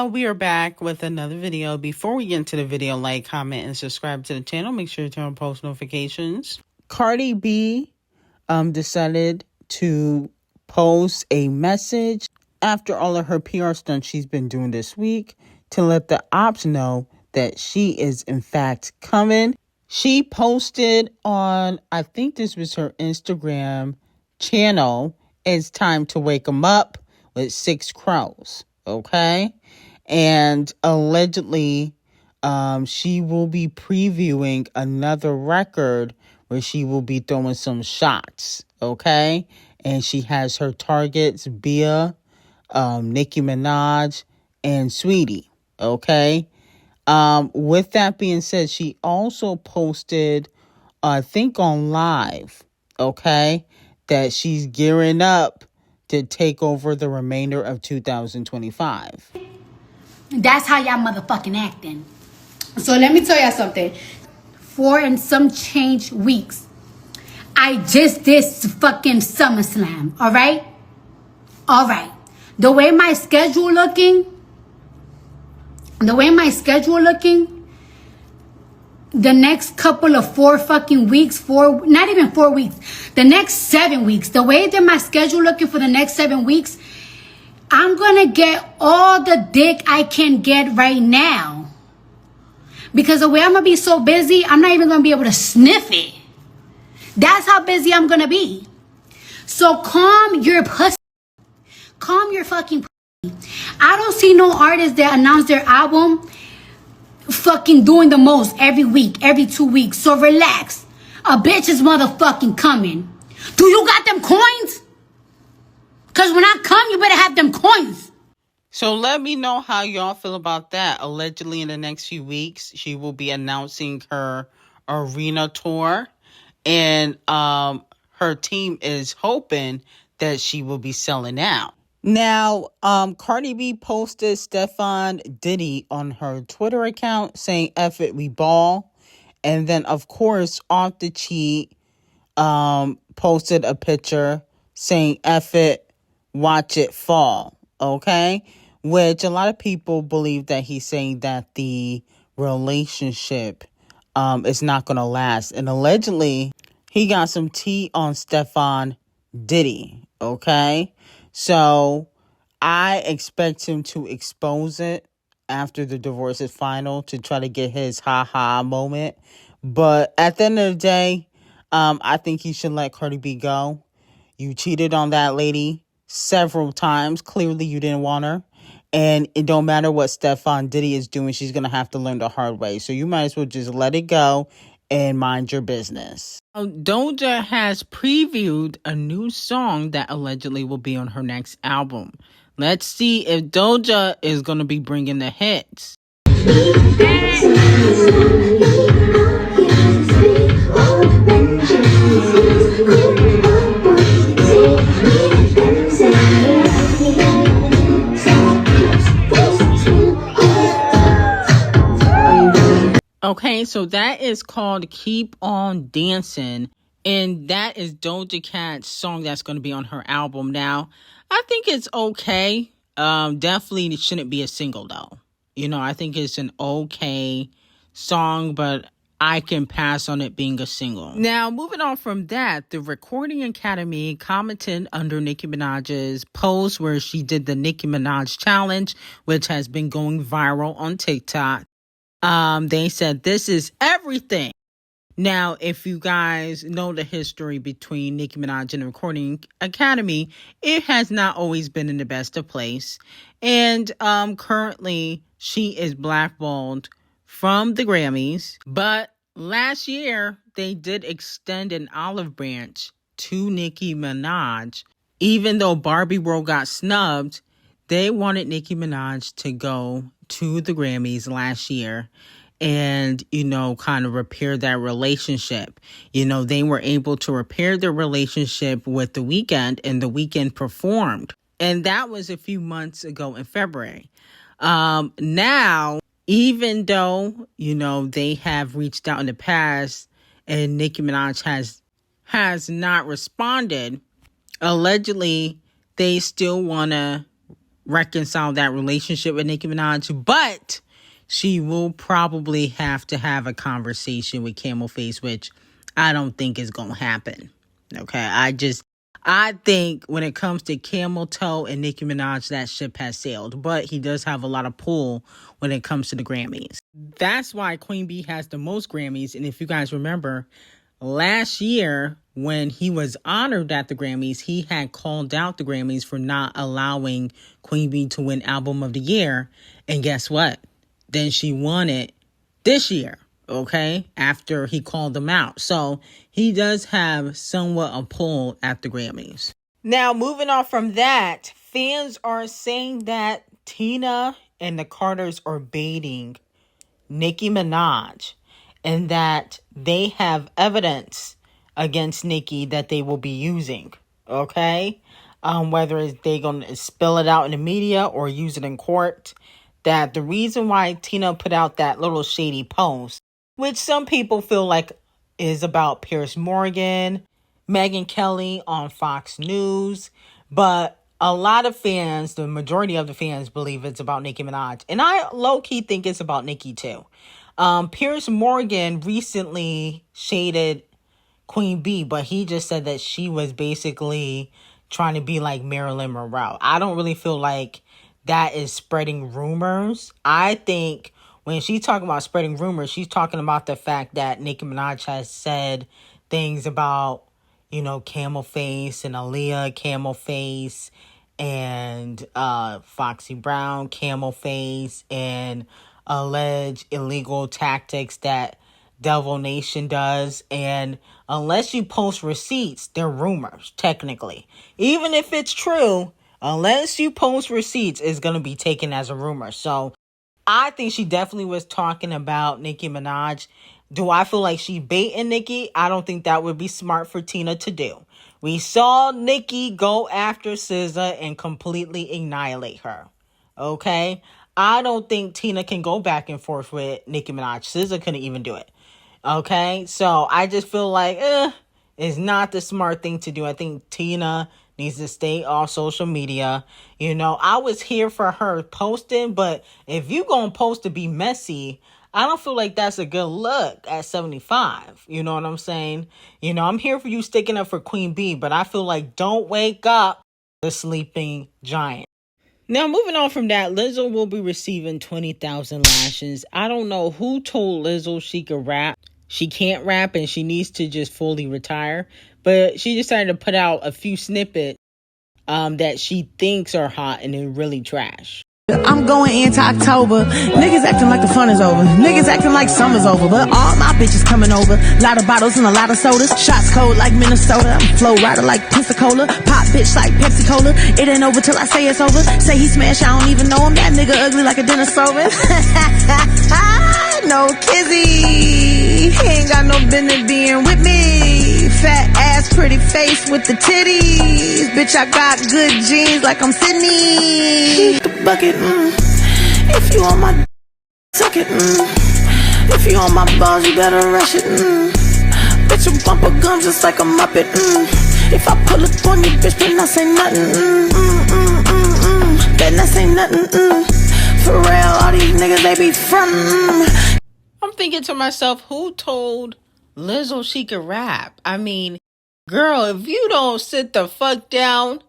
Hello, we are back with another video. Before we get into the video, like, comment, and subscribe to the channel. Make sure to turn on post notifications. Cardi B decided to post a message after all of her PR stunts she's been doing this week to let the ops know that she is in fact coming. She posted on, I think this was her Instagram channel, "It's time to wake 'em up" with 6 crows. Okay. And allegedly, she will be previewing another record where she will be throwing some shots. Okay. And she has her targets, Bia, Nicki Minaj, and Sweetie. Okay. With that being said, she also posted, I think on Live, okay, that she's gearing up to take over the remainder of 2025. That's how y'all motherfucking acting. So let me tell y'all something. 4 and some change weeks, I just did fucking SummerSlam, all right? All right. The way my schedule looking, the next couple of 4 fucking weeks, not even 4 weeks, the next 7 weeks, the way that my schedule looking for the next 7 weeks, I'm gonna get all the dick I can get right now. Because the way I'm gonna be so busy, I'm not even gonna be able to sniff it. That's how busy I'm gonna be. So calm your pussy. Calm your fucking pussy. I don't see no artists that announce their album fucking doing the most every week, every 2 weeks. So relax. A bitch is motherfucking coming. Do you got them coins? Because when I come, you better have them coins. So let me know how y'all feel about that. Allegedly, in the next few weeks, she will be announcing her arena tour. And her team is hoping that she will be selling out. Now, Cardi B posted Stefan Diddy on her Twitter account saying, "F it, we ball." And then, of course, Off the Cheat posted a picture saying, "F it, watch it fall." Okay? Which a lot of people believe that he's saying that the relationship is not going to last. And allegedly, he got some tea on Stefan Diddy. Okay? So I expect him to expose it after the divorce is final to try to get his ha-ha moment. But at the end of the day, I think he should let Cardi B go. You cheated on that lady several times. Clearly, you didn't want her. And it don't matter what Stefan Diddy is doing, she's going to have to learn the hard way. So you might as well just let it go and mind your business. D0JA has previewed a new song that allegedly will be on her next album. Let's see if D0JA is going to be bringing the hits. Okay, so that is called Keep On Dancing, and that is Doja Cat's song that's going to be on her album. Now, I think it's okay. Definitely shouldn't be a single, though. You know, I think it's an okay song, but I can pass on it being a single. Now, moving on from that, the Recording Academy commented under Nicki Minaj's post where she did the Nicki Minaj challenge, which has been going viral on TikTok. They said, "This is everything." Now, if you guys know the history between Nicki Minaj and the Recording Academy, it has not always been in the best of place. And currently, she is blackballed from the Grammys. But last year, they did extend an olive branch to Nicki Minaj. Even though Barbie World got snubbed, they wanted Nicki Minaj to go to the Grammys last year and, you know, kind of repair that relationship. You know, they were able to repair their relationship with The Weeknd, and The Weeknd performed. And that was a few months ago in February. Now, even though, you know, they have reached out in the past and Nicki Minaj has not responded, allegedly, they still want to reconcile that relationship with Nicki Minaj, but she will probably have to have a conversation with Camel Face, which I don't think is going to happen. Okay, I think when it comes to Camel Toe and Nicki Minaj, that ship has sailed. But he does have a lot of pull when it comes to the Grammys. That's why Queen Bee has the most Grammys. And if you guys remember, last year when he was honored at the Grammys, he had called out the Grammys for not allowing Queen Bee to win Album of the Year. And guess what? Then she won it this year. Okay, after he called them out. So he does have somewhat a pull at the Grammys. Now, moving on from that, fans are saying that Tina and the Carters are baiting Nicki Minaj and that they have evidence against Nicki that they will be using. Okay, whether they're going to spill it out in the media or use it in court. That the reason why Tina put out that little shady post, which some people feel like is about Piers Morgan, Megyn Kelly on Fox News. But a lot of fans, the majority of the fans, believe it's about Nicki Minaj. And I low-key think it's about Nicki too. Piers Morgan recently shaded Queen Bee, but he just said that she was basically trying to be like Marilyn Monroe. I don't really feel like that is spreading rumors. I think when she's talking about spreading rumors, she's talking about the fact that Nicki Minaj has said things about, Camel Face and Aaliyah Camel Face and Foxy Brown Camel Face and alleged illegal tactics that Devil Nation does. And unless you post receipts, they're rumors, technically. Even if it's true, unless you post receipts, it's going to be taken as a rumor. So I think she definitely was talking about Nicki Minaj. Do I feel like she baiting Nicki? I don't think that would be smart for Tina to do. We saw Nicki go after SZA and completely annihilate her. Okay? I don't think Tina can go back and forth with Nicki Minaj. SZA couldn't even do it. Okay? So I just feel like, it's not the smart thing to do. I think Tina needs to stay off social media. I was here for her posting, but if you gonna post to be messy, I don't feel like that's a good look at 75. You know what I'm saying? I'm here for you sticking up for Queen Bee, but I feel like don't wake up the sleeping giant. Now, moving on from that, Lizzo will be receiving 20,000 lashes. I don't know who told Lizzo she could rap. She can't rap and she needs to just fully retire. But she decided to put out a few snippets that she thinks are hot and they're really trash. I'm going into October. Niggas acting like the fun is over. Niggas acting like summer's over. But all my bitches coming over. Lot of bottles and a lot of sodas. Shots cold like Minnesota. I'm flow rider like Pensacola. Pop bitch like Pepsi Cola. It ain't over till I say it's over. Say he smash, I don't even know him. That nigga ugly like a dinner servant. No kizzy. He ain't got no business being with me. Fat ass, pretty face with the titties. Bitch, I got good jeans like I'm Sydney. The bucket, If you on my suck it, If you on my balls, you better rush it, Bitch, you bump a gun just like a Muppet, If I pull up on you, bitch, then I say nothing, Then I say nothing, For real, all these niggas, they be frontin'. I'm thinking to myself, who told Lizzo she could rap? I mean, girl, if you don't sit the fuck down,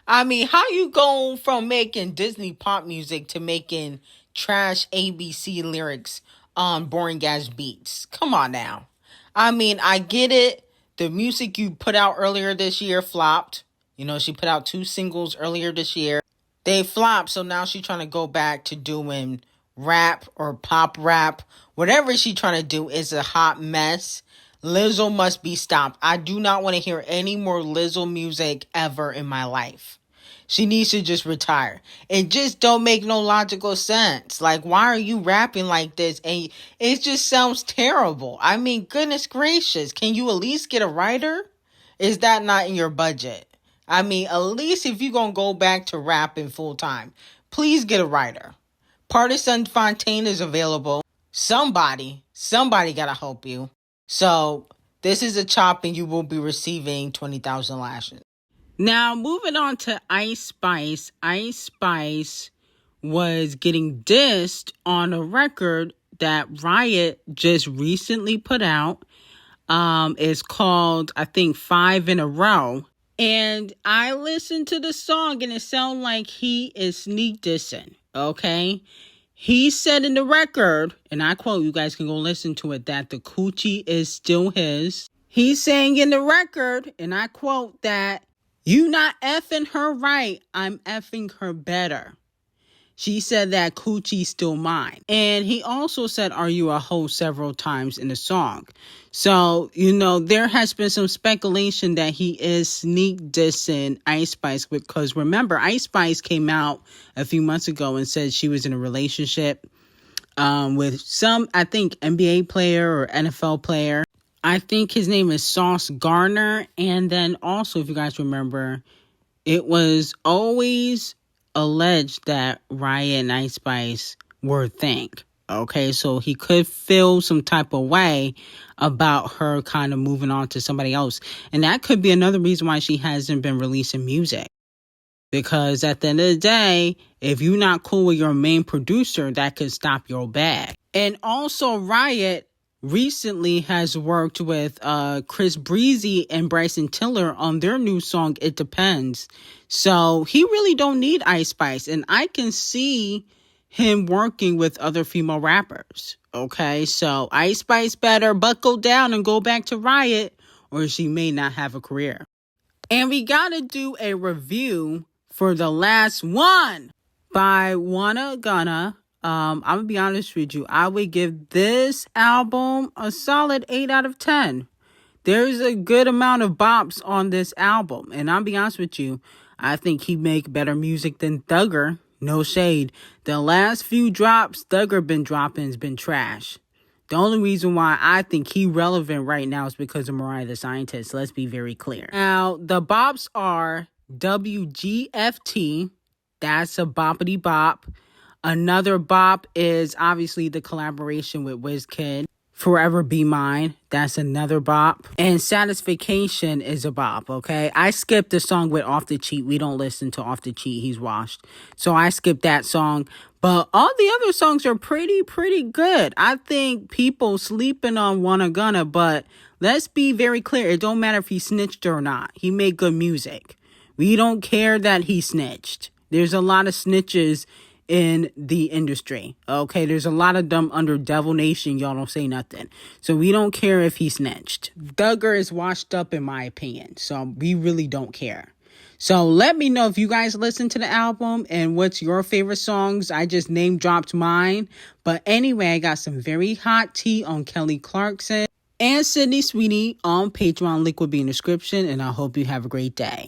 how you going from making Disney pop music to making trash ABC lyrics on boring ass beats? Come on now. I get it. The music you put out earlier this year flopped. She put out 2 singles earlier this year. They flopped, so now she's trying to go back to doing rap or pop rap. Whatever she's trying to do is a hot mess. Lizzo must be stopped. I do not want to hear any more Lizzo music ever in my life. She needs to just retire. It just don't make no logical sense. Like, why are you rapping like this? And it just sounds terrible. Goodness gracious. Can you at least get a writer? Is that not in your budget? At least if you're going to go back to rapping full time, please get a writer. Partisan Fontaine is available. Somebody got to help you. So this is a chop and you will be receiving 20,000 lashes. Now, moving on to Icespxce. Icespxce was getting dissed on a record that Riot just recently put out. It's called, I think, 5 in a Row. And I listened to the song and it sounds like he is sneak dissing, okay? He said in the record, and I quote, you guys can go listen to it, that the coochie is still his. He's saying in the record, and I quote, that you not effing her right, I'm effing her better. She said that coochie's still mine. And he also said, are you a hoe several times in the song. So, there has been some speculation that he is sneak dissing Icespxce because remember, Icespxce came out a few months ago and said she was in a relationship with some, I think, NBA player or NFL player. I think his name is Sauce Gardner. And then also, if you guys remember, it was always alleged that Riot and Icespxce were a thing. Okay, so he could feel some type of way about her kind of moving on to somebody else. And that could be another reason why she hasn't been releasing music. Because at the end of the day, if you're not cool with your main producer, that could stop your bag. And also Riot recently has worked with Chris Breezy and Bryson Tiller on their new song, It Depends. So he really don't need Icespxce. And I can see him working with other female rappers. Okay, so Icespxce better buckle down and go back to Riot or she may not have a career. And we gotta do a review for The Last One by Gunna. I'm gonna be honest with you. I would give this album a solid 8 out of 10. There's a good amount of bops on this album. And I'll be honest with you, I think he make better music than Thugger. No shade. The last few drops Thugger been dropping has been trash. The only reason why I think he relevant right now is because of Mariah the Scientist. Let's be very clear. Now, the bops are WGFT. That's a boppity bop. Another bop is obviously the collaboration with Wizkid. Forever Be Mine. That's another bop. And Satisfaction is a bop, okay? I skipped the song with Off the Cheat. We don't listen to Off the Cheat. He's washed. So I skipped that song. But all the other songs are pretty good. I think people sleeping on Wanna Gunna, but let's be very clear. It don't matter if he snitched or not. He made good music. We don't care that he snitched. There's a lot of snitches in the industry. Okay, there's a lot of them under Devil Nation. Y'all don't say nothing. So we don't care if he snitched. Thugger is washed up in my opinion. So we really don't care. So let me know if you guys listen to the album and what's your favorite songs. I just name dropped mine. But anyway, I got some very hot tea on Kelly Clarkson and Sydney Sweeney on Patreon. Link will be in the description. And I hope you have a great day.